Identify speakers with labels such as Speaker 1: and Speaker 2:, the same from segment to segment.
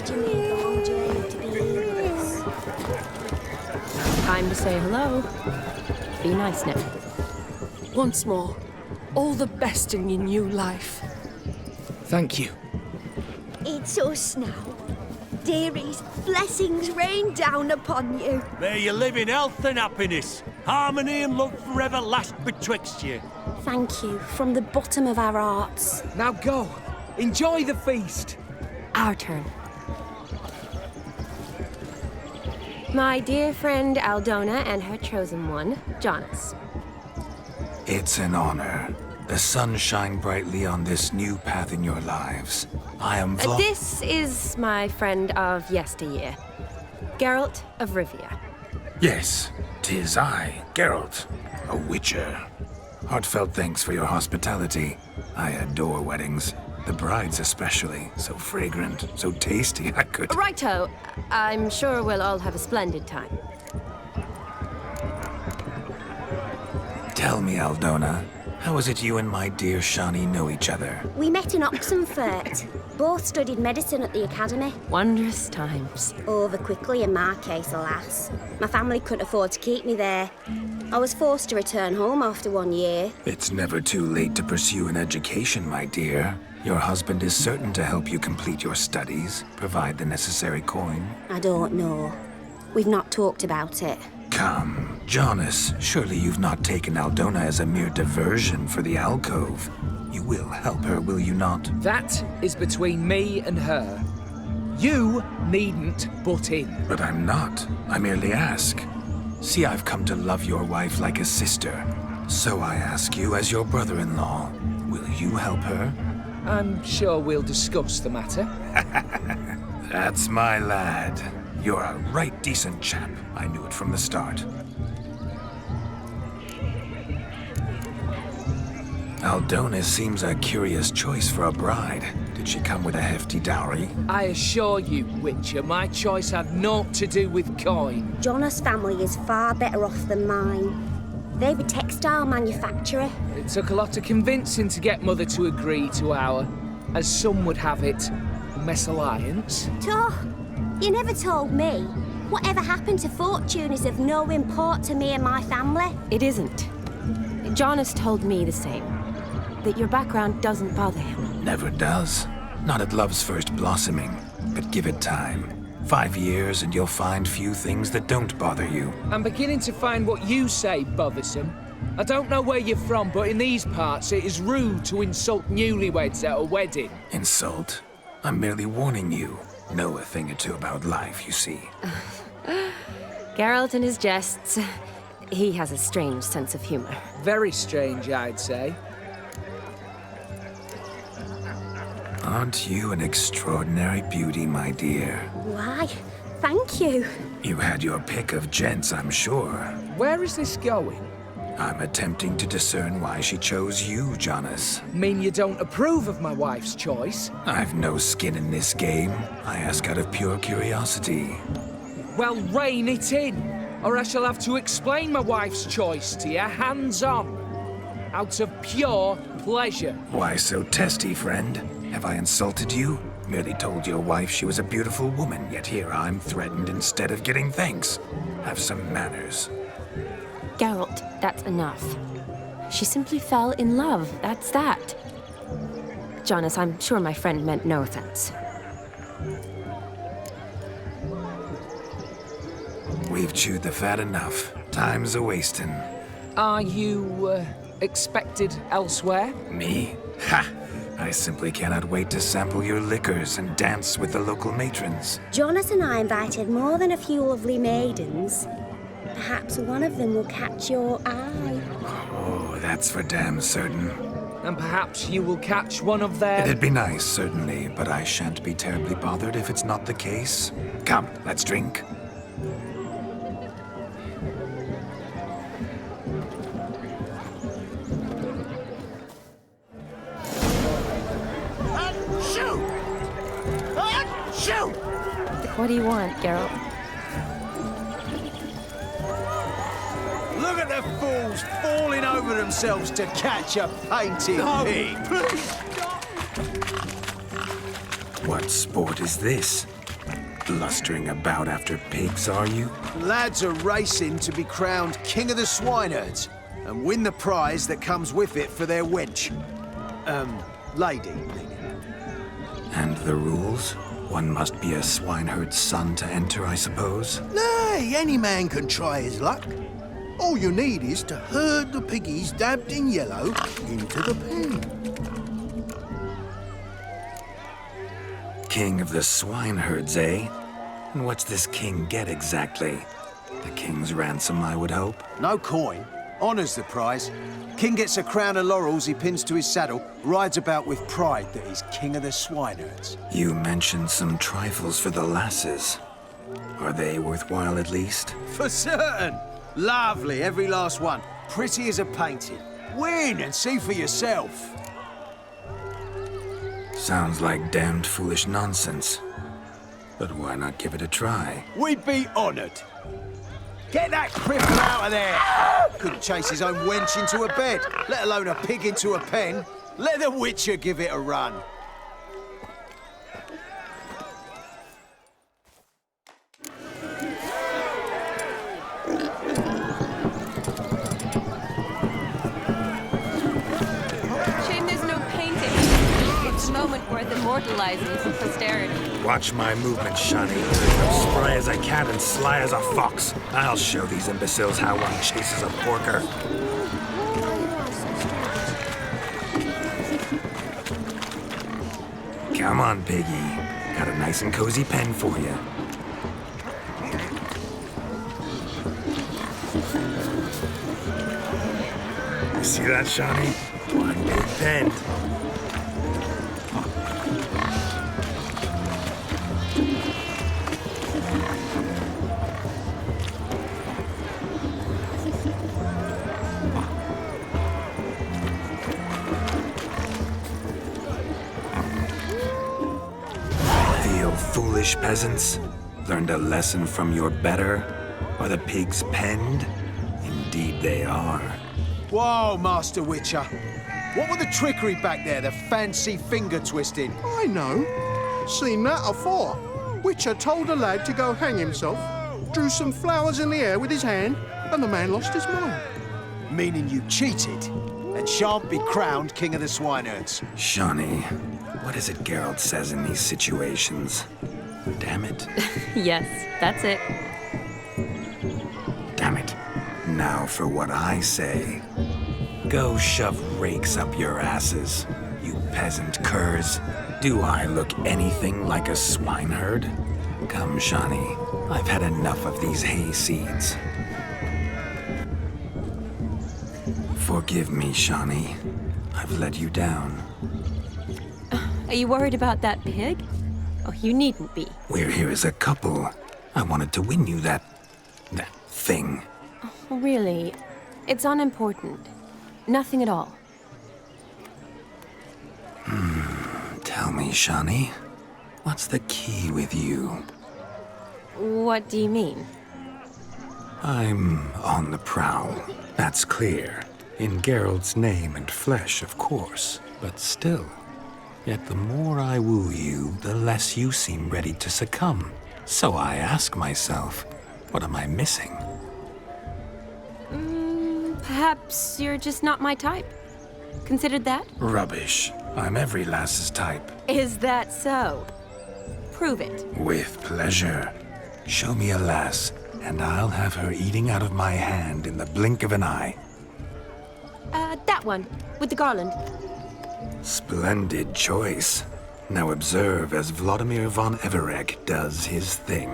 Speaker 1: glad you made the long journey to be here with us.
Speaker 2: Time to say hello. Be nice now.
Speaker 3: Once more, all the best in your new life.
Speaker 4: Thank you.
Speaker 1: It's us now. Dearies, blessings rain down upon you.
Speaker 5: May you live in health and happiness. Harmony and love forever last betwixt you.
Speaker 1: Thank you from the bottom of our hearts.
Speaker 4: Now go. Enjoy the feast.
Speaker 2: Our turn. My dear friend Aldona and her chosen one, Jonas.
Speaker 6: It's an honor. The sun shine brightly on this new path in your lives. I am
Speaker 2: This is my friend of yesteryear, Geralt of Rivia.
Speaker 6: Yes, 'tis I, Geralt, a witcher. Heartfelt thanks for your hospitality. I adore weddings. The brides especially. So fragrant, so tasty, I could...
Speaker 2: Righto. I'm sure we'll all have a splendid time.
Speaker 6: Tell me, Aldona, how is it you and my dear Shani know each other?
Speaker 1: We met in Oxenfurt. Both studied medicine at the academy.
Speaker 2: Wondrous times.
Speaker 1: Over quickly in my case, alas. My family couldn't afford to keep me there. I was forced to return home after 1 year.
Speaker 6: It's never too late to pursue an education, my dear. Your husband is certain to help you complete your studies, provide the necessary coin.
Speaker 1: I don't know. We've not talked about it.
Speaker 6: Come, Jonas, surely you've not taken Aldona as a mere diversion for the alcove. You will help her, will you not?
Speaker 4: That is between me and her. You needn't butt in.
Speaker 6: But I'm not. I merely ask. See, I've come to love your wife like a sister. So I ask you as your brother-in-law, will you help her?
Speaker 4: I'm sure we'll discuss the matter.
Speaker 6: That's my lad. You're a right decent chap. I knew it from the start. Aldona seems a curious choice for a bride. Did she come with a hefty dowry?
Speaker 4: I assure you, Witcher, my choice had naught to do with coin.
Speaker 1: Jonas' family is far better off than mine. They're a textile manufacturer.
Speaker 4: It took a lot of convincing to get Mother to agree to our, as some would have it, mesalliance.
Speaker 1: You never told me. Whatever happened to fortune is of no import to me and my family.
Speaker 2: It isn't. Jonas told me the same. That your background doesn't bother him.
Speaker 6: Never does. Not at love's first blossoming. But give it time. 5 years and you'll find few things that don't bother you.
Speaker 4: I'm beginning to find what you say bothersome. I don't know where you're from, but in these parts it is rude to insult newlyweds at a wedding.
Speaker 6: Insult? I'm merely warning you. Know a thing or two about life, you see.
Speaker 2: Geralt and his jests. He has a strange sense of humor.
Speaker 4: Very strange, I'd say.
Speaker 6: Aren't you an extraordinary beauty, my dear?
Speaker 1: Why, thank you.
Speaker 6: You had your pick of gents, I'm sure.
Speaker 4: Where is this going?
Speaker 6: I'm attempting to discern why she chose you, Jonas.
Speaker 4: Mean you don't approve of my wife's choice?
Speaker 6: I've no skin in this game. I ask out of pure curiosity.
Speaker 4: Well, rein it in, or I shall have to explain my wife's choice to you hands-on. Out of pure pleasure.
Speaker 6: Why so testy, friend? Have I insulted you? Merely told your wife she was a beautiful woman, yet here I'm threatened instead of getting thanks. Have some manners.
Speaker 2: Geralt, that's enough. She simply fell in love, that's that. Jonas, I'm sure my friend meant no offense.
Speaker 6: We've chewed the fat enough. Time's a-wasting.
Speaker 4: Are you, expected elsewhere?
Speaker 6: Me? Ha! I simply cannot wait to sample your liquors and dance with the local matrons.
Speaker 1: Jonas and I invited more than a few lovely maidens. Perhaps one of them will catch your eye.
Speaker 6: Oh, that's for damn certain.
Speaker 4: And perhaps you will catch one of their...
Speaker 6: It'd be nice, certainly, but I shan't be terribly bothered if it's not the case. Come, let's drink.
Speaker 5: Shoot!
Speaker 2: What do you want, Geralt?
Speaker 7: Look at the fools falling over themselves to catch a painted pig.
Speaker 6: What sport is this? blustering about after pigs, are you?
Speaker 7: Lads are racing to be crowned King of the Swineherds and win the prize that comes with it for their wench. Lady, meaning.
Speaker 6: And the rules? One must be a swineherd's son to enter, I suppose?
Speaker 8: Nay, any man can try his luck. All you need is to herd the piggies dabbed in yellow into the pen.
Speaker 6: King of the swineherds, eh? And what's this king get exactly? The king's ransom, I would hope.
Speaker 7: No coin. Honours the prize. King gets a crown of laurels he pins to his saddle, rides about with pride that he's king of the swineherds.
Speaker 6: You mentioned some trifles for the lasses. Are they worthwhile at least?
Speaker 7: For certain. Lovely, every last one. Pretty as a painting. Win and see for yourself.
Speaker 6: Sounds like damned foolish nonsense. But why not give it a try?
Speaker 7: We'd be honoured. Get that cripple out of there! Couldn't chase his own wench into a bed, let alone a pig into a pen. Let the Witcher give it a run.
Speaker 2: Shame there's no painting. It's a moment worth immortalizing for posterity.
Speaker 6: Watch my movement, Shani. I'm spry as I can and sly as a fox. I'll show these imbeciles how one chases a porker. Come on, piggy. Got a nice and cozy pen for you. You see that, Shani? One big pen. Foolish peasants, learned a lesson from your better? Are the pigs penned? Indeed they are.
Speaker 7: Whoa, Master Witcher. What were the trickery back there, the fancy finger twisting?
Speaker 8: I know. Seen that afore. Witcher told a lad to go hang himself, drew some flowers in the air with his hand, and the man lost his mind.
Speaker 7: Meaning you cheated and shan't be crowned King of the Swineherds.
Speaker 6: Shawnee, what is it Geralt says in these situations? Damn it.
Speaker 2: Yes, that's it.
Speaker 6: Damn it. Now for what I say. Go shove rakes up your asses, you peasant curs. Do I look anything like a swineherd? Come, Shawnee. I've had enough of these hay seeds. Forgive me, Shawnee. I've let you down.
Speaker 2: Are you worried about that pig? Oh, you needn't be.
Speaker 6: We're here as a couple. I wanted to win you that thing.
Speaker 2: Really, it's unimportant. Nothing at all.
Speaker 6: Tell me, Shawnee, what's the key with you?
Speaker 2: What do you mean?
Speaker 6: I'm on the prowl. That's clear. In Geralt's name and flesh, of course. But still. Yet the more I woo you, the less you seem ready to succumb. So I ask myself, what am I missing?
Speaker 2: Perhaps you're just not my type. Considered that?
Speaker 6: Rubbish. I'm every lass's type.
Speaker 2: Is that so? Prove it.
Speaker 6: With pleasure. Show me a lass, and I'll have her eating out of my hand in the blink of an eye.
Speaker 2: That one, with the garland.
Speaker 6: Splendid choice. Now observe as Vladimir von Everek does his thing.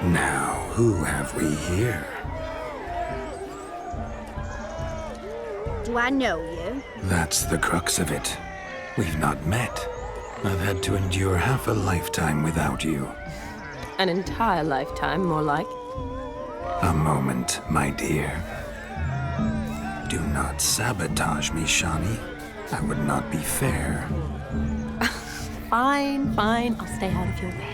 Speaker 6: Now, who have we here?
Speaker 1: Do I know you?
Speaker 6: That's the crux of it. We've not met. I've had to endure half a lifetime without you.
Speaker 2: An entire lifetime, more like.
Speaker 6: A moment, my dear. Do not sabotage me, Shawnee. That would not be fair.
Speaker 2: Fine, fine. I'll stay out of your way.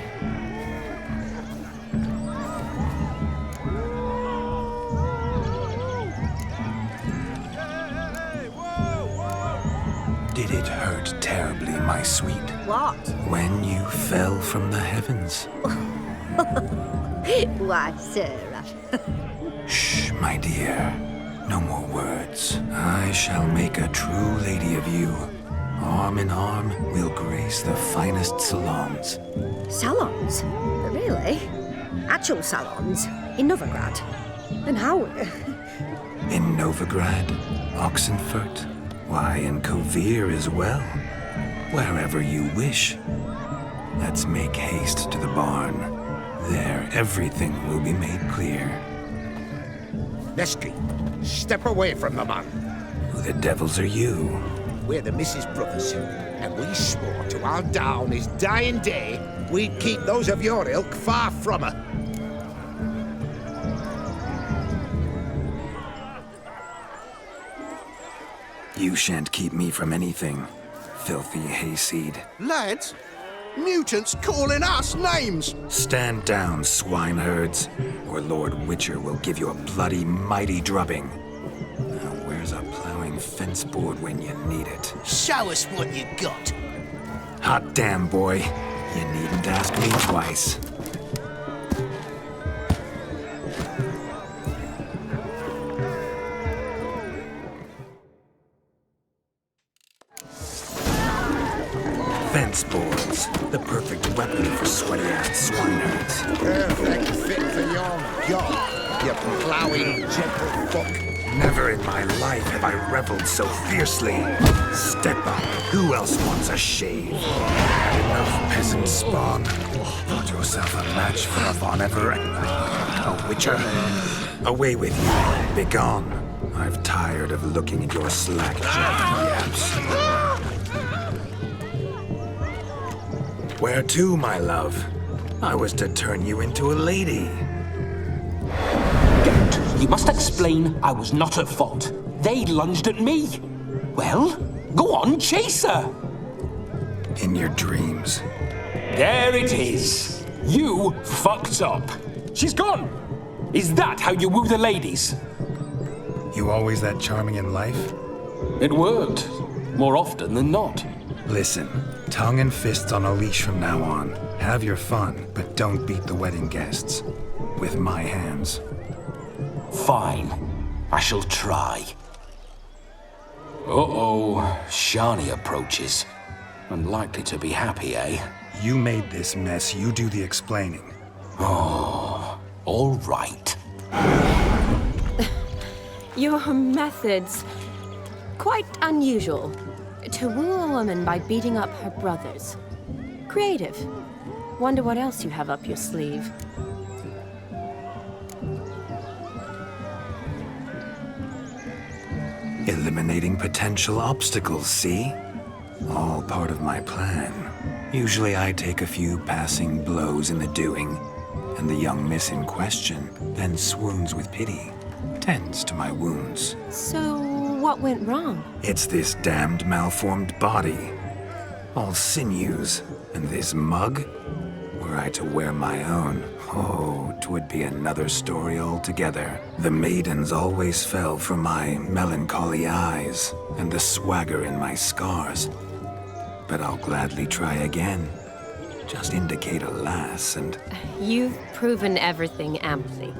Speaker 6: Did it hurt terribly, my sweet?
Speaker 1: What?
Speaker 6: When you fell from the heavens?
Speaker 1: Why, Sarah.
Speaker 6: Shh, my dear. No more words. I shall make a true lady of you. Arm in arm, we'll grace the finest salons.
Speaker 1: Salons? Really? Actual salons? In Novigrad? And how?
Speaker 6: In Novigrad, Oxenfurt, why, in Kovir as well. Wherever you wish. Let's make haste to the barn. There, everything will be made clear.
Speaker 9: Nesky, step away from the man.
Speaker 6: Who the devils are you?
Speaker 9: We're the Mrs. Brothers, and we swore to our down his dying day we'd keep those of your ilk far from her.
Speaker 6: You shan't keep me from anything, filthy hayseed.
Speaker 8: Lads, mutants calling us names.
Speaker 6: Stand down, swineherds, or Lord Witcher will give you a bloody mighty drubbing. Now, where's a plowing fence board when you need it?
Speaker 7: Show us what you got.
Speaker 6: Hot damn, boy. You needn't ask me twice. Fence boards, the perfect weapon for sweaty-ass swineherds.
Speaker 9: Perfect fit for your job, you ploughing gentlefolk.
Speaker 6: Never in my life have I reveled so fiercely. Step up. Who else wants a shave? Enough peasant spawn. Thought yourself a match for a Von Ever and a Witcher. Away with you. Begone. I've tired of looking at your slack-jawed yaps. Where to, my love? I was to turn you into a lady.
Speaker 10: Geralt, you must explain I was not at fault. They lunged at me. Well, go on, chase her.
Speaker 6: In your dreams.
Speaker 10: There it is. You fucked up. She's gone. Is that how you woo the ladies?
Speaker 6: You always that charming in life?
Speaker 10: It worked. More often than not.
Speaker 6: Listen, tongue and fists on a leash from now on. Have your fun, but don't beat the wedding guests. With my hands.
Speaker 10: Fine. I shall try. Uh-oh. Shani approaches. Unlikely to be happy, eh?
Speaker 6: You made this mess, you do the explaining.
Speaker 10: Oh, all right.
Speaker 2: Your methods, quite unusual. To woo a woman by beating up her brothers. Creative. Wonder what else you have up your sleeve.
Speaker 6: Eliminating potential obstacles, see? All part of my plan. Usually I take a few passing blows in the doing, and the young miss in question then swoons with pity, tends to my wounds.
Speaker 2: So, what went wrong?
Speaker 6: It's this damned malformed body. All sinews, and this mug? Were I to wear my own, oh, 'twould be another story altogether. The maidens always fell for my melancholy eyes, and the swagger in my scars. But I'll gladly try again. Just indicate a lass and...
Speaker 2: You've proven everything amply.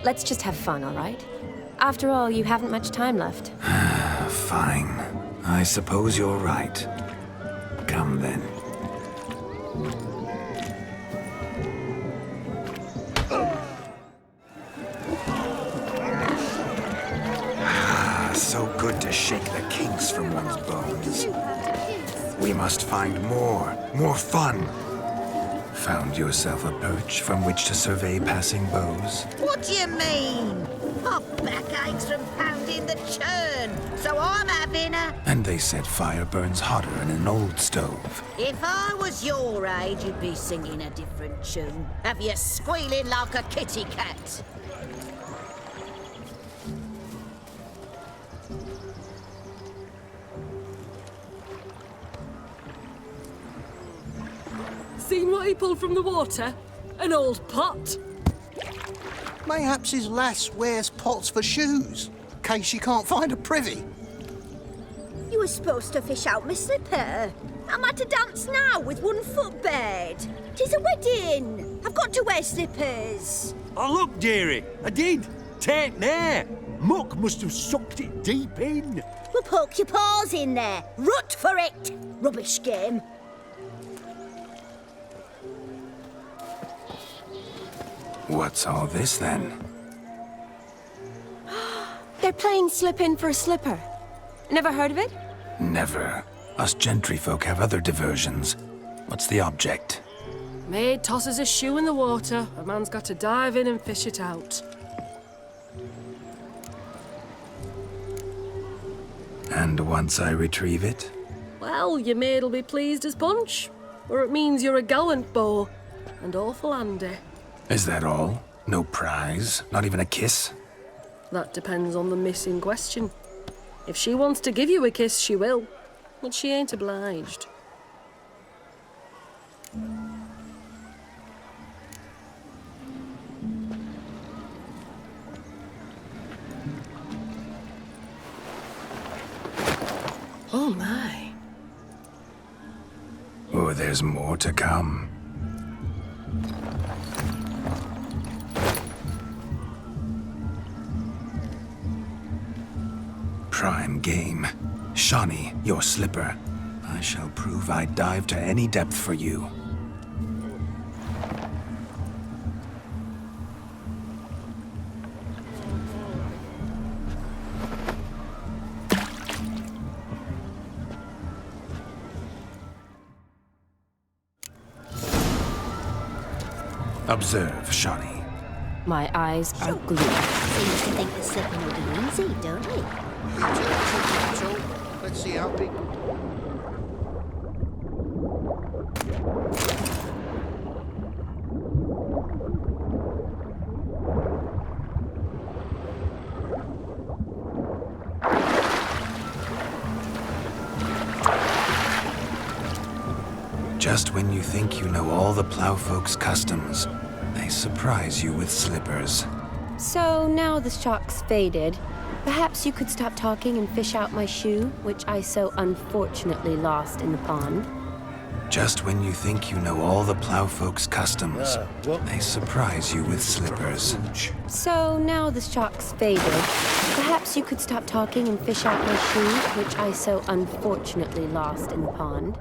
Speaker 2: Let's just have fun, all right? After all, you haven't much time left.
Speaker 6: Fine. I suppose you're right. Come then. So good to shake the kinks from one's bones. We must find more fun. Found yourself a perch from which to survey passing beaux?
Speaker 11: What do you mean? My back aches from pounding the churn, so I'm having a...
Speaker 6: And they said fire burns hotter in an old stove.
Speaker 11: If I was your age, you'd be singing a different tune. Have you squealing like a kitty cat?
Speaker 3: Seen what he pulled from the water? An old pot.
Speaker 8: Mayhaps his lass wears pots for shoes, in case she can't find a privy.
Speaker 1: You were
Speaker 11: was supposed to fish out my slipper. I'm at to dance now with one footbed. 'Tis a wedding. I've got to wear slippers.
Speaker 5: Oh, look, dearie, I did. Take there. Muck must have sucked it deep in.
Speaker 11: Well, poke your paws in there. Rut for it. Rubbish game.
Speaker 6: What's all this then?
Speaker 2: They're playing slip in for a slipper. Never heard of it?
Speaker 6: Never. Us gentry folk have other diversions. What's the object?
Speaker 3: Maid tosses a shoe in the water. A man's got to dive in and fish it out.
Speaker 6: And once I retrieve it?
Speaker 3: Well, your maid'll be pleased as punch. Or it means you're a gallant beau. And awful handy.
Speaker 6: Is that all? No prize? Not even a kiss?
Speaker 3: That depends on the miss in question. If she wants to give you a kiss, she will. But she ain't obliged. Oh my.
Speaker 6: Oh, there's more to come. Prime game. Shawnee, your slipper. I shall prove I dive to any depth for you. Observe, Shawnee.
Speaker 2: My eyes are glued.
Speaker 11: Seems to think the slipping will be easy, don't he?
Speaker 8: Let's see how big.
Speaker 6: Just when you think you know all the plowfolk's customs, they surprise you with slippers.
Speaker 2: So now the shock's faded. Perhaps you could stop talking and fish out my shoe, which I so unfortunately lost in the pond.
Speaker 6: Just when you think you know all the plowfolk's customs, they surprise you with slippers.
Speaker 2: So now the shock's faded. Perhaps you could stop talking and fish out my shoe, which I so unfortunately lost in the pond.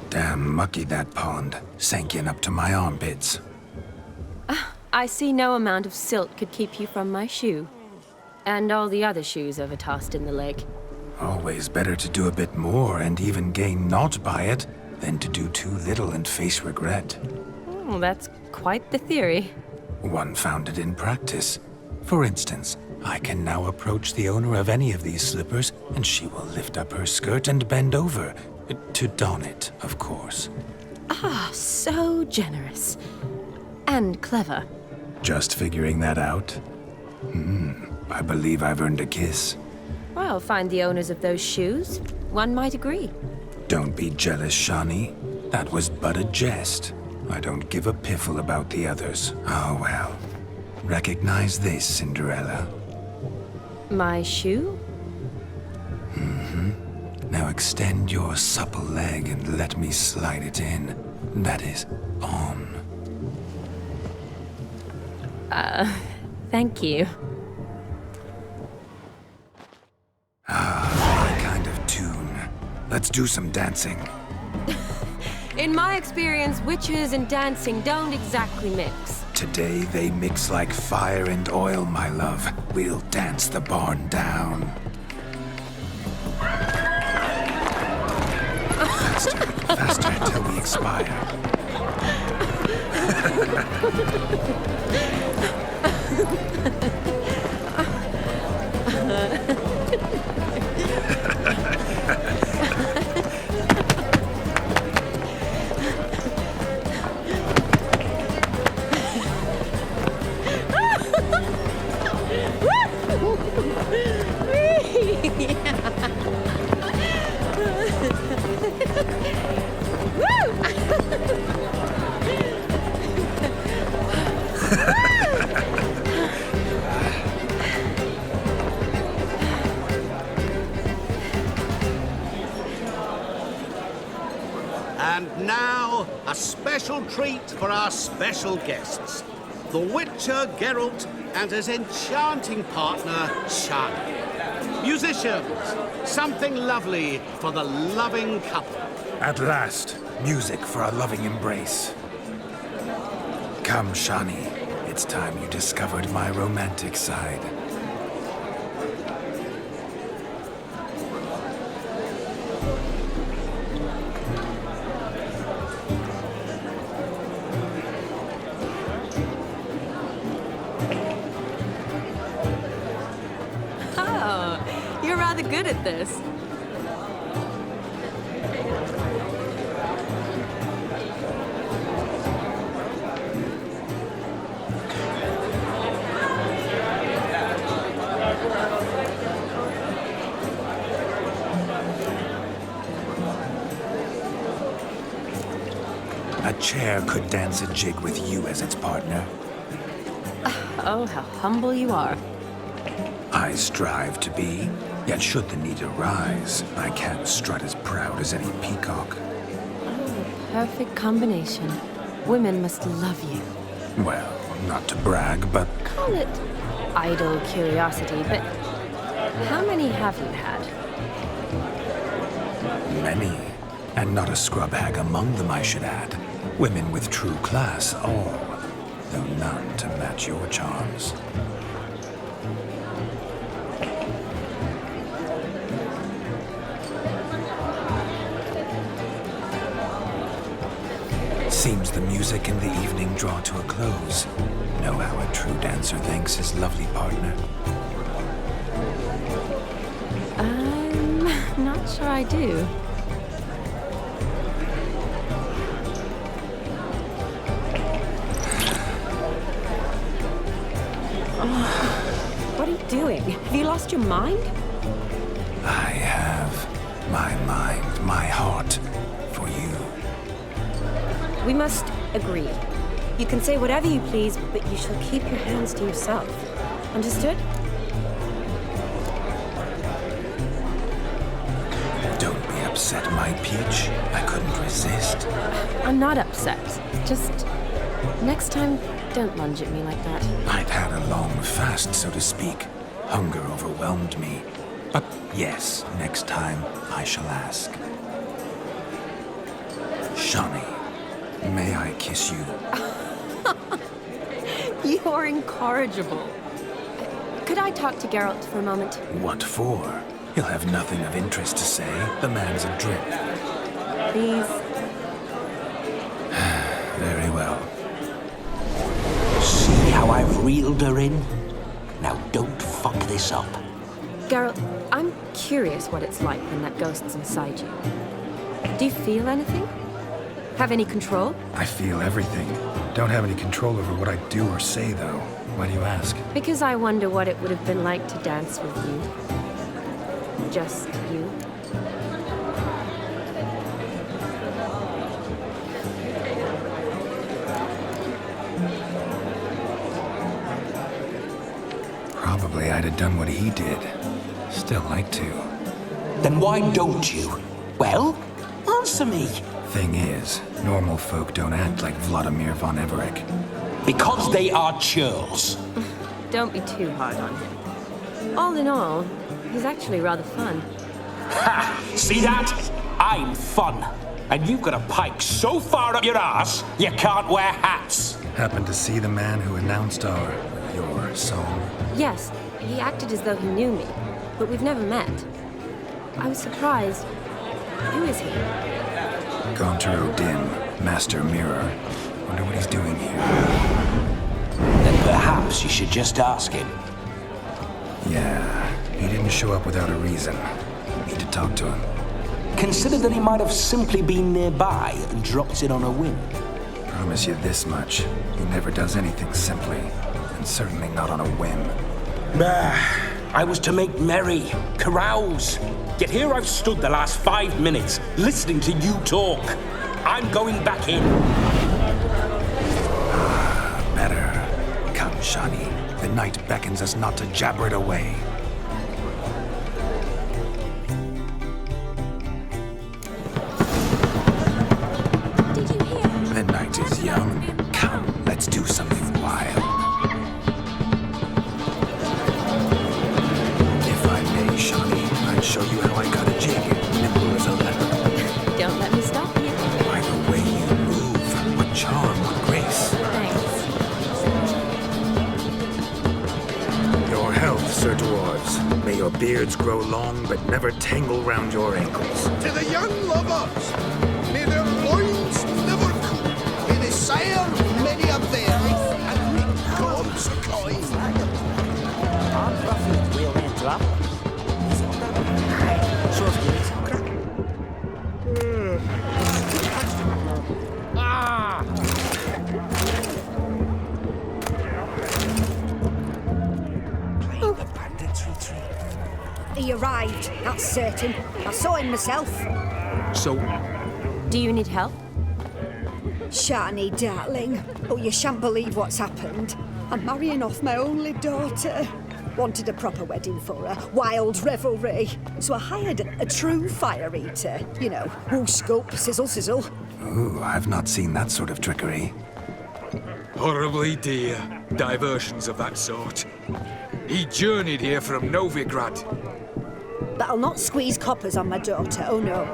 Speaker 6: Damn mucky, that pond. Sank in up to my armpits.
Speaker 2: I see no amount of silt could keep you from my shoe. And all the other shoes ever tossed in the lake.
Speaker 6: Always better to do a bit more and even gain naught by it than to do too little and face regret.
Speaker 2: Oh, that's quite the theory.
Speaker 6: One founded in practice. For instance, I can now approach the owner of any of these slippers, and she will lift up her skirt and bend over. To don it, of course.
Speaker 2: Ah, so generous. And clever.
Speaker 6: Just figuring that out? I believe I've earned a kiss.
Speaker 2: Well, find the owners of those shoes. One might agree.
Speaker 6: Don't be jealous, Shawnee. That was but a jest. I don't give a piffle about the others. Oh well. Recognize this, Cinderella.
Speaker 2: My shoe?
Speaker 6: Now extend your supple leg and let me slide it in. That is, on.
Speaker 2: Thank you.
Speaker 6: My kind of tune. Let's do some dancing.
Speaker 2: In my experience, witches and dancing don't exactly mix.
Speaker 6: Today they mix like fire and oil, my love. We'll dance the barn down. Faster, faster until we expire.
Speaker 12: And now, a special treat for our special guests. The Witcher, Geralt, and his enchanting partner, Shani. Musicians, something lovely for the loving couple.
Speaker 6: At last, music for a loving embrace. Come, Shani. It's time you discovered my romantic side.
Speaker 2: Oh, you're rather good at this.
Speaker 6: A chair could dance a jig with you as its partner.
Speaker 2: Oh, how humble you are.
Speaker 6: I strive to be, yet should the need arise, I can't strut as proud as any peacock.
Speaker 2: Perfect combination. Women must love you.
Speaker 6: Well, not to brag, but
Speaker 2: Call it idle curiosity, but how many have you had?
Speaker 6: many. And not a scrub hag among them, I should add. Women with true class, all, though none to match your charms. Seems the music and the evening draw to a close. Know how a true dancer thanks his lovely partner.
Speaker 2: I'm not sure I do.
Speaker 1: What are you doing? Have you lost your mind?
Speaker 6: I have my mind, my heart for you.
Speaker 1: We must agree. You can say whatever you please, but you shall keep your hands to yourself. Understood?
Speaker 6: Don't be upset, my peach. I couldn't resist.
Speaker 2: I'm not upset. Just next time, don't lunge at me like that.
Speaker 6: I'd had a long fast, so to speak. Hunger overwhelmed me. But yes, next time I shall ask. Shani, may I kiss you?
Speaker 2: You're incorrigible. Could I talk to Geralt for a moment?
Speaker 6: What for? He'll have nothing of interest to say. The man's adrift.
Speaker 2: Please.
Speaker 6: Very well.
Speaker 13: See how I've reeled her in? Now don't fuck this up.
Speaker 2: Geralt, I'm curious what it's like when that ghost's inside you. Do you feel anything? Have any control?
Speaker 6: I feel everything. Don't have any control over what I do or say, though. Why do you ask?
Speaker 2: Because I wonder what it would have been like to dance with you. Just you.
Speaker 6: Probably I'd have done what he did. Still like to.
Speaker 13: Then why don't you? Well, answer me.
Speaker 6: Thing is, normal folk don't act like Vladimir von Everett.
Speaker 13: Because they are churls.
Speaker 2: Don't be too hard on him. All in all, he's actually rather fun.
Speaker 13: Ha! See that? I'm fun. And you've got a pike so far up your ass, you can't wear hats.
Speaker 6: Happened to see the man who announced your song?
Speaker 2: Yes, he acted as though he knew me, but we've never met. I was surprised. Who is he?
Speaker 6: Gaunter Odin, Master Mirror. Wonder what he's doing here.
Speaker 13: Then perhaps you should just ask him.
Speaker 6: Yeah, he didn't show up without a reason. Need to talk to him.
Speaker 13: Consider that he might have simply been nearby and dropped in on a whim.
Speaker 6: Promise you this much. He never does anything simply. And certainly not on a whim.
Speaker 13: I was to make merry, carouse. Yet here I've stood the last 5 minutes, listening to you talk. I'm going back in.
Speaker 6: Better. Come, Shani. The night beckons us not to jabber it away.
Speaker 11: Did you hear?
Speaker 6: The night is young. Come, let's do something wild. If I may, Shani, I'd show you how I cut a jig, nimble as a leopard.
Speaker 2: Don't let me stop you.
Speaker 6: By the way you move, what charm, what grace.
Speaker 2: Thanks.
Speaker 6: Your health, Sir Dwarves. May your beards grow long, but never tangle round your ankles.
Speaker 9: To the young lovers, may their loins never cool. May they sire many a bear and reap gods coin.
Speaker 11: He arrived, that's certain. I saw him myself.
Speaker 4: So,
Speaker 2: Do you need help?
Speaker 11: Shani, darling. Oh, you shan't believe what's happened. I'm marrying off my only daughter. Wanted a proper wedding for her, wild revelry. So I hired a true fire eater. You know, whoo scope, sizzle, sizzle.
Speaker 6: Ooh, I've not seen that sort of trickery.
Speaker 4: horribly dear diversions of that sort. He journeyed here from Novigrad.
Speaker 11: But I'll not squeeze coppers on my daughter, oh no.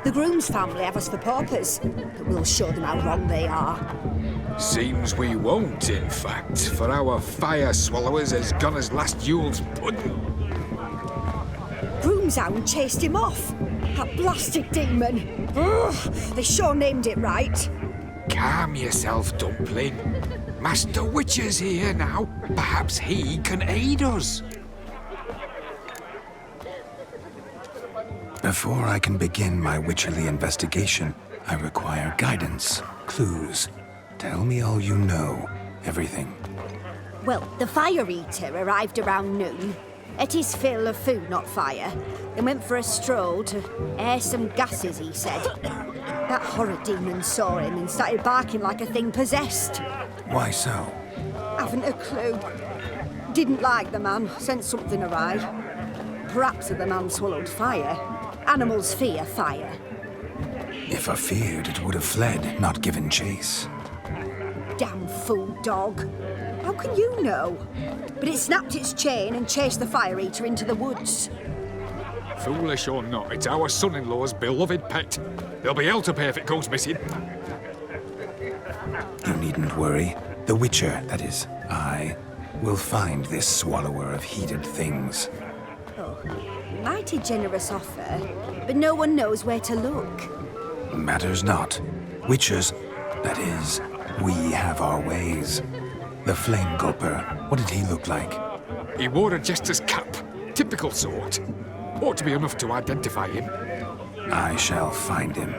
Speaker 11: The groom's family have us for paupers, but we'll show them how wrong they are.
Speaker 4: Seems we won't, in fact, for our fire swallowers as gone as last Yule's pudding.
Speaker 11: Groom's hound chased him off. That blasted demon. Ugh, they sure named it right.
Speaker 4: Calm yourself, Dumpling. Master Witcher's here now. Perhaps he can aid us.
Speaker 6: Before I can begin my witcherly investigation, I require guidance, clues. Tell me all you know, everything.
Speaker 11: Well, the fire eater arrived around noon. Ate his fill of food, not fire. Then went for a stroll to air some gases, he said. That horrid demon saw him and started barking like a thing possessed.
Speaker 6: Why so?
Speaker 11: Haven't a clue. Didn't like the man, sent something awry. Perhaps the man swallowed fire. Animals fear fire.
Speaker 6: If I feared, it would have fled, not given chase.
Speaker 11: Damn fool dog. How can you know? But it snapped its chain and chased the fire eater into the woods.
Speaker 4: Foolish or not, it's our son-in-law's beloved pet. There'll be hell to pay if it goes missing.
Speaker 6: You needn't worry. The Witcher, that is, I, will find this swallower of heated things.
Speaker 11: Oh, mighty generous offer, but no one knows where to look.
Speaker 6: Matters not. Witchers, that is, we have our ways. The Flame Gulper, what did he look like?
Speaker 4: He wore a jester's cap. Typical sort. Ought to be enough to identify him.
Speaker 6: I shall find him.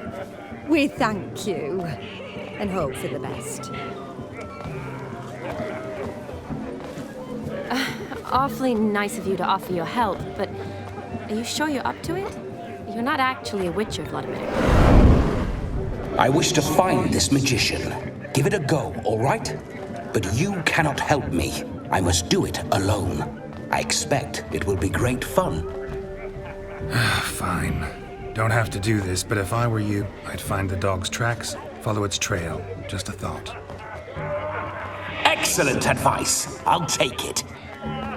Speaker 11: We thank you, and hope for the best.
Speaker 2: Awfully nice of you to offer your help, but are you sure you're up to it? You're not actually a witcher, Vladimir.
Speaker 13: I wish to find this magician. Give it a go, all right? But you cannot help me. I must do it alone. I expect it will be great fun.
Speaker 6: Fine. Don't have to do this, but if I were you, I'd find the dog's tracks, follow its trail. Just a thought.
Speaker 13: Excellent advice. I'll take it.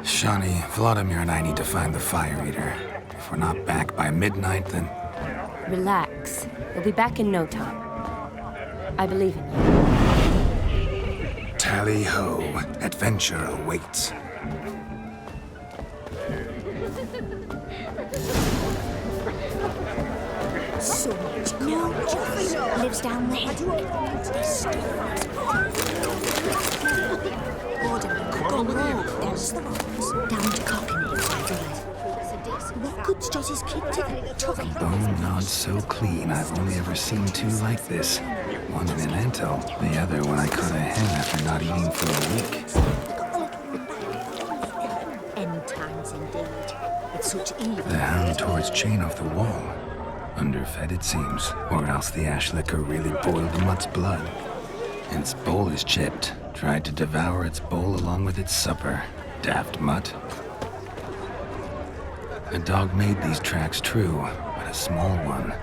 Speaker 6: Shawnee, Vladimir and I need to find the fire eater. If we're not back by midnight, then...
Speaker 2: Relax. We'll be back in no time. I believe in you.
Speaker 6: Tally-ho. Adventure awaits.
Speaker 1: So much gorgeous. Lives down there. Orderly, go road, there's the roads, down to Cockney. What good's does his kid to the
Speaker 6: Bone nods so clean, I've only ever seen two like this. One in an antle, the other when I caught a hen after not eating for a week.
Speaker 1: End times indeed. It's such evil.
Speaker 6: The hound tore its chain off the wall. Underfed, it seems, or else the ash liquor really boiled the mutt's blood. Its bowl is chipped. Tried to devour its bowl along with its supper. Daft mutt. A dog made these tracks true, but a small one.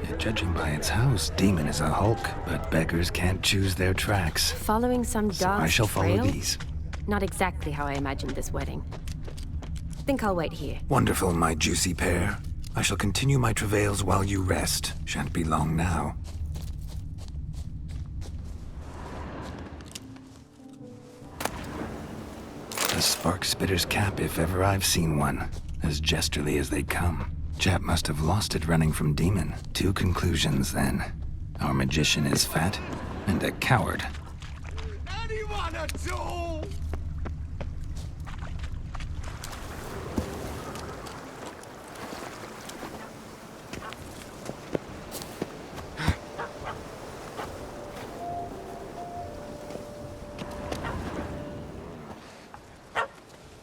Speaker 6: Yet judging by its house, Demon is a hulk, but beggars can't choose their tracks.
Speaker 2: Following some dog's
Speaker 6: So I shall follow
Speaker 2: trail?
Speaker 6: these.
Speaker 2: Not exactly how I imagined this wedding. Think I'll wait here.
Speaker 6: Wonderful, my juicy pair. I shall continue my travails while you rest. Shan't be long now. A spark spitter's cap if ever I've seen one. As jesterly as they come. Chap must have lost it running from Demon. Two conclusions, then. Our magician is fat, and a coward.
Speaker 9: Anyone at all?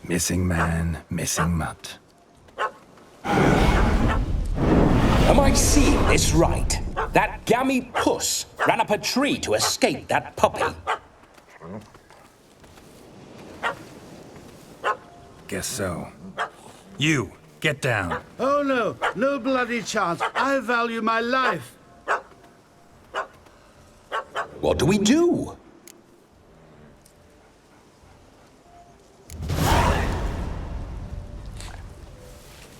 Speaker 6: Missing man, missing mutt.
Speaker 13: Am I seeing this right? That gammy puss ran up a tree to escape that puppy.
Speaker 6: Guess so. You, get down.
Speaker 12: Oh no, no bloody chance. I value my life.
Speaker 13: What do we do?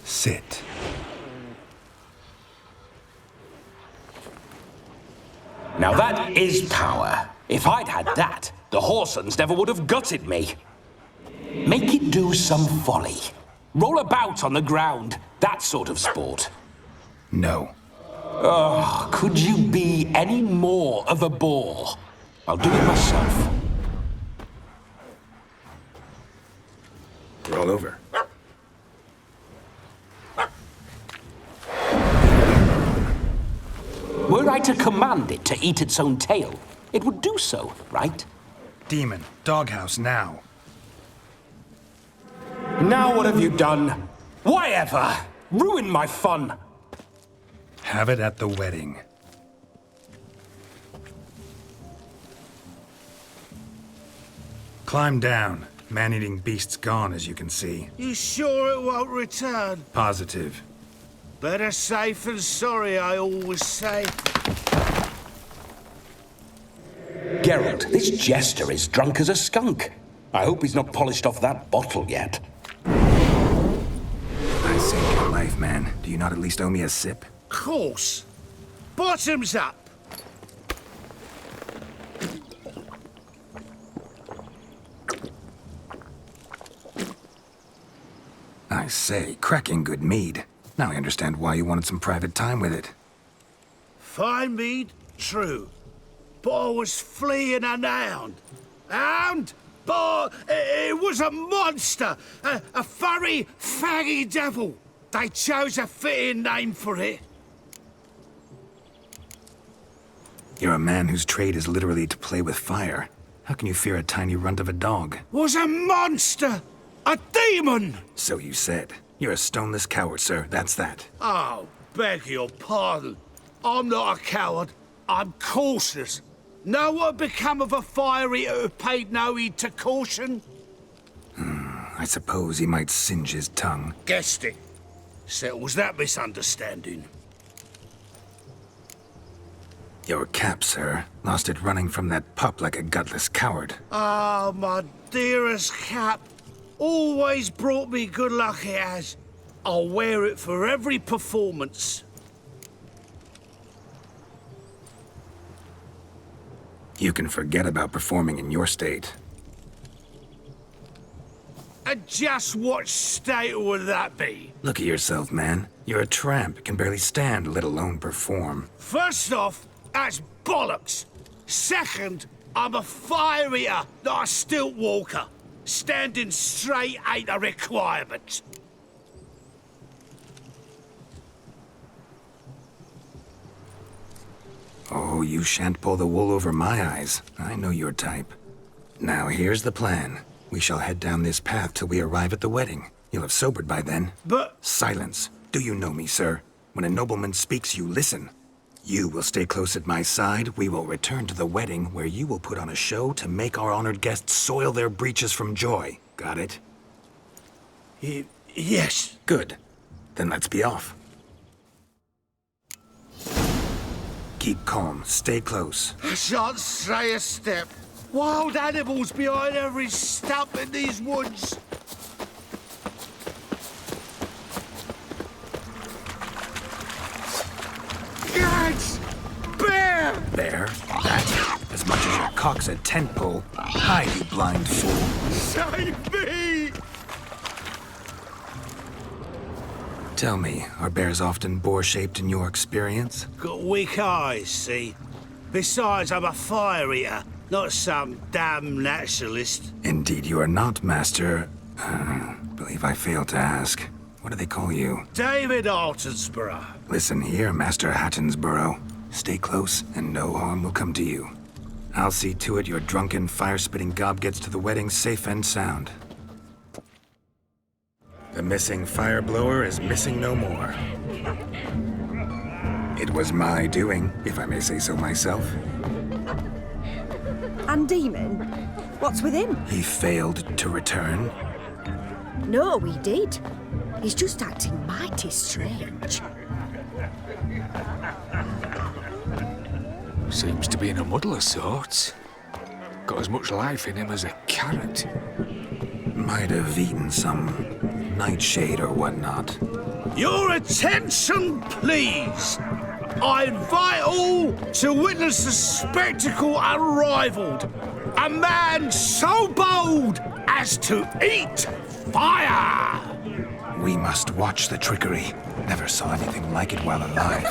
Speaker 6: Sit.
Speaker 13: Now that is power. If I'd had that, the Horsons never would have gutted me. Make it do some folly. Roll about on the ground. That sort of sport.
Speaker 6: No.
Speaker 13: Oh, could you be any more of a bore? I'll do it myself.
Speaker 6: Roll over.
Speaker 13: Were I to command it to eat its own tail, it would do so, right?
Speaker 6: Demon, doghouse now.
Speaker 13: Now what have you done? Why ever? Ruin my fun.
Speaker 6: Have it at the wedding. Climb down. Man-eating beast's gone, as you can see.
Speaker 12: You sure it won't return?
Speaker 6: Positive.
Speaker 12: Better safe than sorry, I always say.
Speaker 13: Geralt, this jester is drunk as a skunk. I hope he's not polished off that bottle yet.
Speaker 6: I saved your life, man. Do you not at least owe me a sip?
Speaker 12: Course. Bottoms up.
Speaker 6: I say, cracking good mead. Now I understand why you wanted some private time with it.
Speaker 12: Fine mead, true. But I was fleeing an hound. Hound? But it was a monster. A furry, faggy devil. They chose a fitting name for it.
Speaker 6: You're a man whose trade is literally to play with fire. How can you fear a tiny runt of a dog?
Speaker 12: Was a monster. A demon.
Speaker 6: So you said. You're a stoneless coward, sir. That's that.
Speaker 12: Oh, beg your pardon. I'm not a coward. I'm cautious. Know what become of a fire eater who paid no heed to caution?
Speaker 6: I suppose he might singe his tongue.
Speaker 12: Guessed it. Settles that misunderstanding.
Speaker 6: Your cap, sir. Lost it running from that pup like a gutless coward.
Speaker 12: Ah, my dearest cap. Always brought me good luck it has. I'll wear it for every performance.
Speaker 6: You can forget about performing in your state.
Speaker 12: And just what state would that be?
Speaker 6: Look at yourself, man. You're a tramp, can barely stand, let alone perform.
Speaker 12: First off, that's bollocks. Second, I'm a fire eater, not a stilt walker. Standing straight ain't a requirement.
Speaker 6: Oh, you shan't pull the wool over my eyes. I know your type. Now, here's the plan. We shall head down this path till we arrive at the wedding. You'll have sobered by then.
Speaker 12: But...
Speaker 6: Silence. Do you know me, sir? When a nobleman speaks, you listen. You will stay close at my side. We will return to the wedding, where you will put on a show to make our honored guests soil their breeches from joy. Got it?
Speaker 12: Yes.
Speaker 6: Good. Then let's be off. Keep calm. Stay close.
Speaker 12: I shan't stray a step. Wild animals behind every stump in these woods. Gads! Bear!
Speaker 6: Bear? That? As much as your cock's a tent pole. Hide, you blind fool.
Speaker 12: Save me!
Speaker 6: Tell me, are bears often boar-shaped in your experience?
Speaker 12: Got weak eyes, see? Besides, I'm a fire eater, not some damn naturalist.
Speaker 6: Indeed you are not, Master... believe I failed to ask. What do they call you?
Speaker 12: David Altonsborough.
Speaker 6: Listen here, Master Hattonsborough. Stay close, and no harm will come to you. I'll see to it your drunken, fire-spitting gob gets to the wedding safe and sound. The missing fire blower is missing no more. It was my doing, if I may say so myself.
Speaker 11: And Demon? What's with him?
Speaker 6: He failed to return.
Speaker 11: No, he did. He's just acting mighty strange.
Speaker 14: Seems to be in a muddle of sorts. Got as much life in him as a carrot.
Speaker 6: Might have eaten some nightshade or whatnot.
Speaker 12: Your attention, please! I invite all to witness a spectacle unrivaled. A man so bold as to eat fire!
Speaker 6: We must watch the trickery. Never saw anything like it while alive.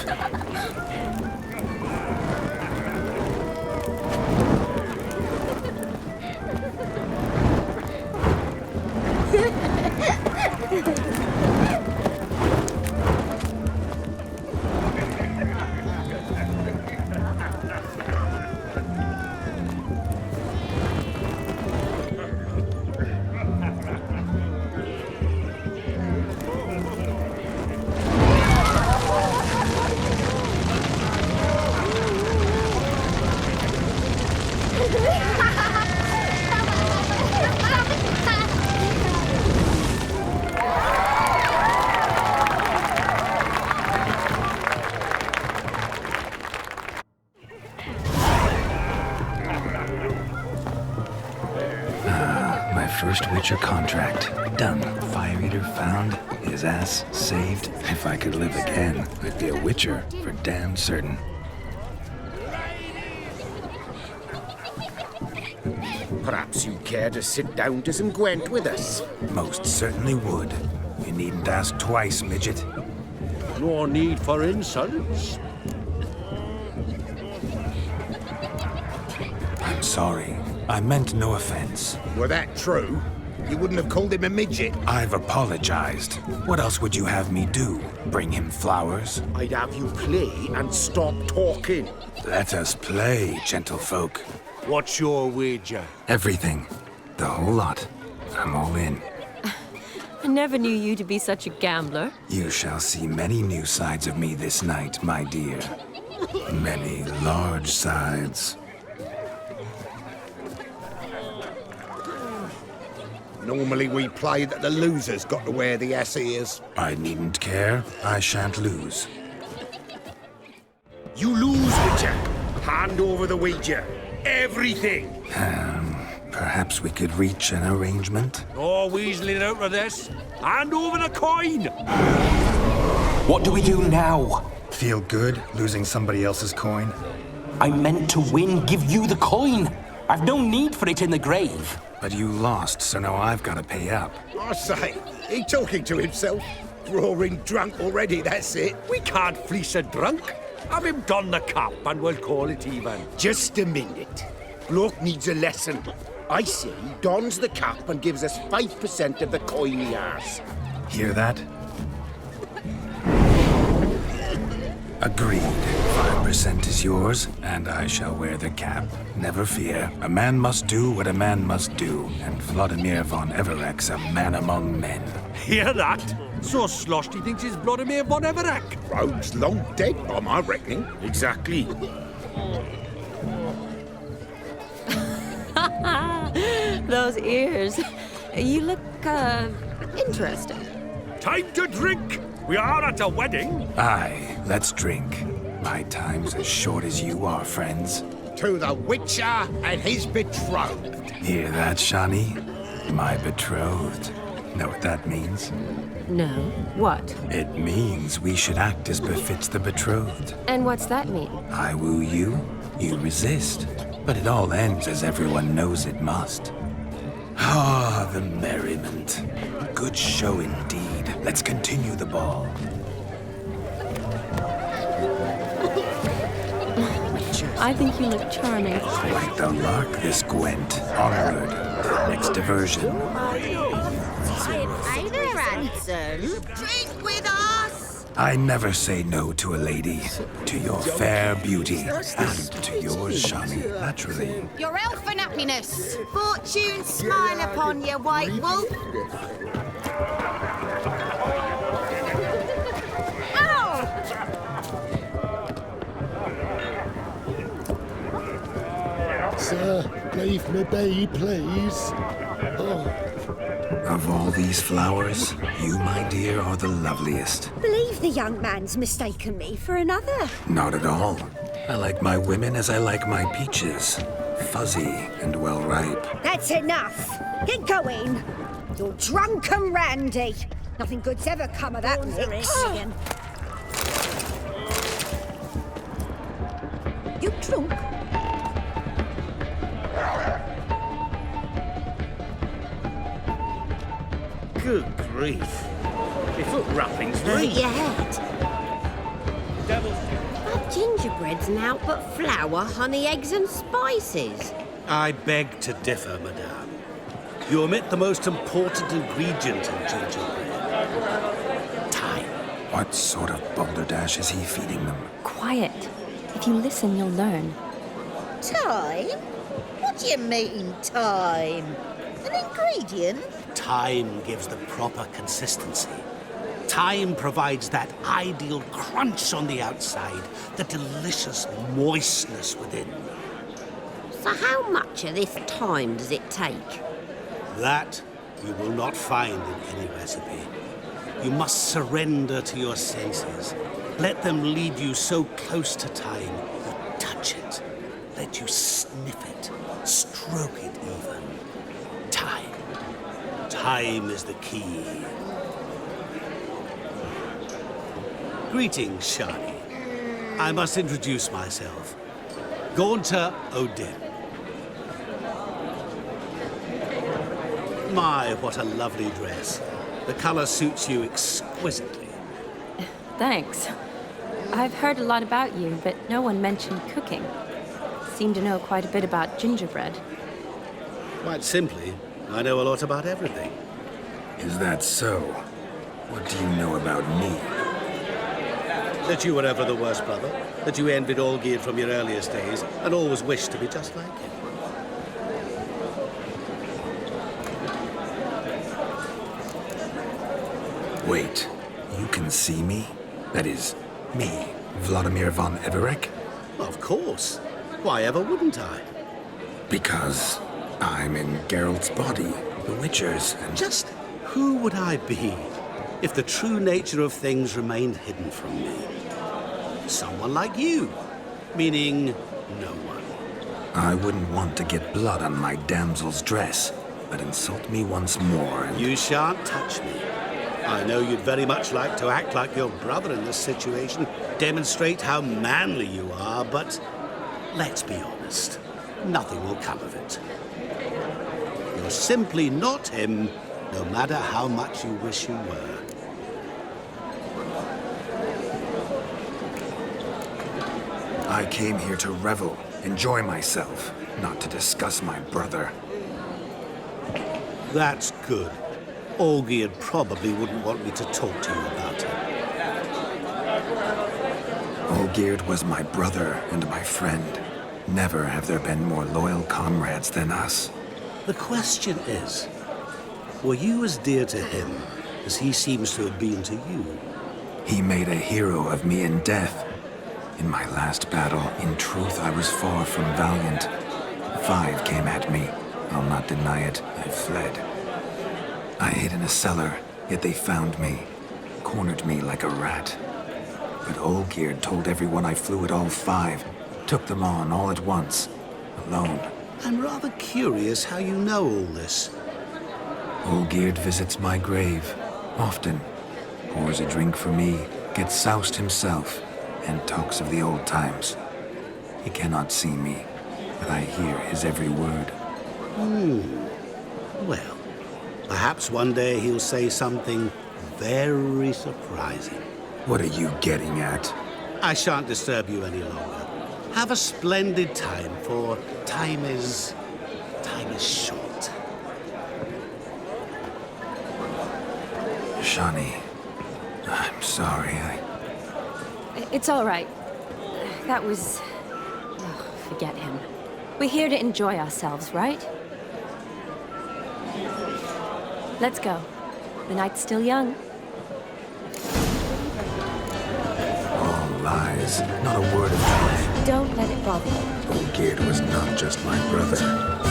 Speaker 6: First Witcher contract. Done. Fire Eater found. His ass saved. If I could live again, I'd be a Witcher for damn certain.
Speaker 15: Perhaps you care to sit down to some Gwent with us?
Speaker 6: Most certainly would. You needn't ask twice, midget.
Speaker 5: No need for insults.
Speaker 6: I'm sorry. I meant no offense.
Speaker 15: Were that true, you wouldn't have called him a midget.
Speaker 6: I've apologized. What else would you have me do? Bring him flowers?
Speaker 15: I'd have you play and stop talking.
Speaker 6: Let us play, gentlefolk.
Speaker 5: What's your wager?
Speaker 6: Everything. The whole lot. I'm all in.
Speaker 2: I never knew you to be such a gambler.
Speaker 6: You shall see many new sides of me this night, my dear. Many large sides.
Speaker 15: Normally we play that the loser's got to wear the ass ears.
Speaker 6: I needn't care. I shan't lose.
Speaker 15: You lose, Witcher. Hand over the wager. Everything.
Speaker 6: Perhaps we could reach an arrangement?
Speaker 5: Oh, weaseling out of this. Hand over the coin.
Speaker 13: What do we do now?
Speaker 6: Feel good losing somebody else's coin?
Speaker 13: I meant to win, give you the coin. I've no need for it in the grave.
Speaker 6: But you lost, so now I've got to pay up.
Speaker 15: I say, he talking to himself. Roaring drunk already, that's it.
Speaker 5: We can't fleece a drunk. Have him don the cap and we'll call it even.
Speaker 15: Just a minute. Bloke needs a lesson. I say he dons the cap and gives us 5% of the coin he has.
Speaker 6: Hear that? Agreed. 5% is yours, and I shall wear the cap. Never fear. A man must do what a man must do, and Vladimir von Everek's a man among men.
Speaker 5: Hear that? So sloshed he thinks he's Vladimir von Everek.
Speaker 15: Rogue's long dead, by my reckoning. Exactly.
Speaker 2: Those ears. You look, interesting.
Speaker 5: Time to drink. We are at a wedding.
Speaker 6: Aye, let's drink. My time's as short as you are, friends.
Speaker 15: To the Witcher and his betrothed.
Speaker 6: Hear that, Shani? My betrothed. Know what that means?
Speaker 2: No. What?
Speaker 6: It means we should act as befits the betrothed.
Speaker 2: And what's that mean?
Speaker 6: I woo you, you resist. But it all ends as everyone knows it must. Ah, the merriment. Good show indeed. Let's continue the ball.
Speaker 2: I think you look charming.
Speaker 6: Quite the lark, this Gwent. Onward. Next diversion.
Speaker 1: Hi there, handsome. Drink with us.
Speaker 6: I never say no to a lady. To your fair beauty. And to yours, Shani, naturally.
Speaker 1: Your elfin happiness. Fortune smile upon you, White Wolf.
Speaker 9: Sir, leave me be, please. Oh.
Speaker 6: Of all these flowers, you, my dear, are the loveliest.
Speaker 11: Believe the young man's mistaken me for another.
Speaker 6: Not at all. I like my women as I like my peaches. Fuzzy and well ripe.
Speaker 11: That's enough. Get going. You're drunk and randy. Nothing good's ever come of that mix. You drunk?
Speaker 12: Good grief. Your foot wrapping's free.
Speaker 1: Your head. That gingerbread's now but flour, honey, eggs and spices.
Speaker 12: I beg to differ, madame. You omit the most important ingredient in gingerbread. Time.
Speaker 6: What sort of balderdash is he feeding them?
Speaker 2: Quiet. If you listen, you'll learn.
Speaker 16: Time? What do you mean, time? An ingredient?
Speaker 12: Time gives the proper consistency. Time provides that ideal crunch on the outside, the delicious moistness within.
Speaker 1: So how much of this time does it take?
Speaker 12: That you will not find in any recipe. You must surrender to your senses. Let them lead you so close to time, you touch it. Let you sniff it, stroke it even. Time. Time is the key. Greetings, Shani. I must introduce myself. Gaunter Odin. My, what a lovely dress. The color suits you exquisitely.
Speaker 2: Thanks. I've heard a lot about you, but no one mentioned cooking. Seem to know quite a bit about gingerbread.
Speaker 12: Quite simply, I know a lot about everything.
Speaker 6: Is that so? What do you know about me?
Speaker 12: That you were ever the worst brother, that you envied Olgierd from your earliest days, and always wished to be just like him.
Speaker 6: Wait, you can see me? That is, me, Vladimir von Everek?
Speaker 12: Of course. Why ever wouldn't I?
Speaker 6: Because I'm in Geralt's body, The Witchers and...
Speaker 12: Just who would I be if the true nature of things remained hidden from me? Someone like you, meaning no one.
Speaker 6: I wouldn't want to get blood on my damsel's dress, but insult me once more and...
Speaker 12: You shan't touch me. I know you'd very much like to act like your brother in this situation, demonstrate how manly you are, but let's be honest, nothing will come of it. You're simply not him, no matter how much you wish you were.
Speaker 6: I came here to revel, enjoy myself, not to discuss my brother.
Speaker 12: That's good. Olgierd probably wouldn't want me to talk to you about him.
Speaker 6: Olgierd was my brother and my friend. Never have there been more loyal comrades than us.
Speaker 12: The question is, were you as dear to him as he seems to have been to you?
Speaker 6: He made a hero of me in death. In my last battle, in truth, I was far from valiant. 5 came at me. I'll not deny it. I fled. I hid in a cellar, yet they found me, cornered me like a rat. But Olgierd told everyone I flew at all 5, took them on all at once, alone.
Speaker 12: I'm rather curious how you know all this.
Speaker 6: Olgierd visits my grave, often, pours a drink for me, gets soused himself, and talks of the old times. He cannot see me, but I hear his every word.
Speaker 12: Well, perhaps one day he'll say something very surprising.
Speaker 6: What are you getting at?
Speaker 12: I shan't disturb you any longer. Have a splendid time, for time is short.
Speaker 6: Shani, I'm sorry,
Speaker 2: It's all right. That was... Oh, forget him. We're here to enjoy ourselves, right? Let's go. The night's still young.
Speaker 6: All lies, not a word of truth.
Speaker 2: Don't let it bother you.
Speaker 6: Olgierd was not just my brother.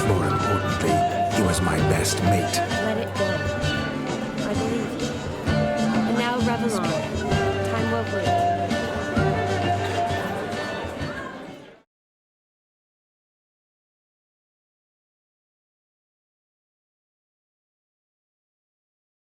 Speaker 6: More importantly, he was my best mate.
Speaker 2: Let it go. I believe you.